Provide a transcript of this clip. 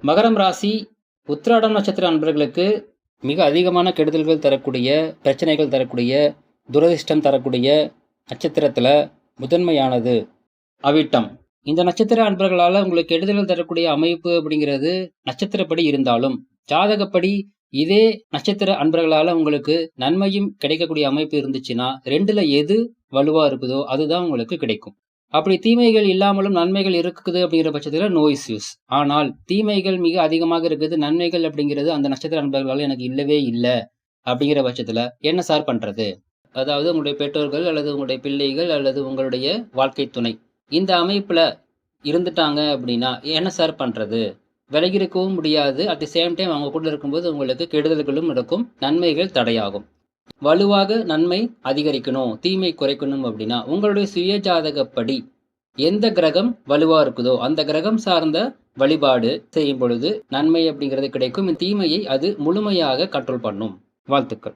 மகரம் ராசி உத்திராடம் நட்சத்திர அன்பர்களுக்கு மிக அதிகமான கெடுதல்கள் தரக்கூடிய, பிரச்சனைகள் தரக்கூடிய, துரதிர்ஷ்டம் தரக்கூடிய நட்சத்திரத்தில் முதன்மையானது அவிட்டம். இந்த நட்சத்திர அன்பர்களால் உங்களுக்கு கெடுதல்கள் தரக்கூடிய அமைப்பு அப்படிங்கிறது நட்சத்திரப்படி இருந்தாலும், ஜாதகப்படி இதே நட்சத்திர அன்பர்களால் உங்களுக்கு நன்மையும் கிடைக்கக்கூடிய அமைப்பு இருந்துச்சுன்னா, ரெண்டுல எது வலுவா இருக்குதோ அதுதான் உங்களுக்கு கிடைக்கும். அப்படி தீமைகள் இல்லாமலும் நன்மைகள் இருக்குது அப்படிங்கிற பட்சத்தில் நோ இஸ்யூஸ். ஆனால் தீமைகள் மிக அதிகமாக இருக்குது, நன்மைகள் அப்படிங்கிறது அந்த நட்சத்திர அன்பர்களால் எனக்கு இல்லவே இல்லை அப்படிங்கிற பட்சத்தில் என்ன சார் பண்றது? அதாவது உங்களுடைய பெற்றோர்கள் அல்லது உங்களுடைய பிள்ளைகள் அல்லது உங்களுடைய வாழ்க்கை துணை இந்த அமைப்புல இருந்துட்டாங்க அப்படின்னா என்ன சார் பண்றது? விலகி இருக்கவும் முடியாது. அட் தி சேம் டைம் அவங்க கூட இருக்கும்போது உங்களுக்கு கெடுதல்களும் நடக்கும், நன்மைகள் தடையாகும். வலுவாக நன்மை அதிகரிக்கணும், தீமை குறைக்கணும் அப்படின்னா உங்களுடைய சுய ஜாதகப்படி எந்த கிரகம் வலுவா இருக்குதோ அந்த கிரகம் சார்ந்த வழிபாடு செய்யும் பொழுது நன்மை அப்படிங்கிறது கிடைக்கும். தீமையை அது முழுமையாக கண்ட்ரோல் பண்ணும். வாழ்த்துக்கள்.